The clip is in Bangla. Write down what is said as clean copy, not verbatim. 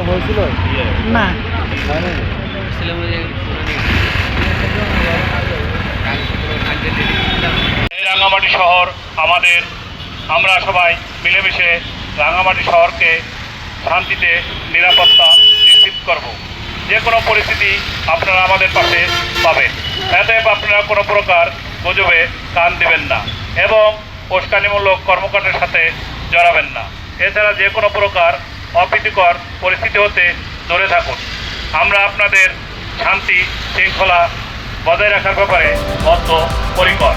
হয়েছিল না এই রাঙামাটি শহর আমাদের, আমরা সবাই মিলেমিশে রাঙামাটি শহরকে শান্তিতে নিরাপত্তা নিশ্চিত করব। যে কোনো পরিস্থিতি আপনারা আমাদের পাশে পাবেন, এতে আপনারা কোনো প্রকার গুজবে কান দিবেন না এবং উস্কানিমূলক কর্মকাণ্ডের সাথে জড়াবেন না। এছাড়া যে কোনো প্রকার অপ্রীতিকর পরিস্থিতি হতে দূরে থাকুন। আমরা আপনাদের শান্তি শৃঙ্খলা বজায় রাখার ব্যাপারে বদ্ধপরিকর।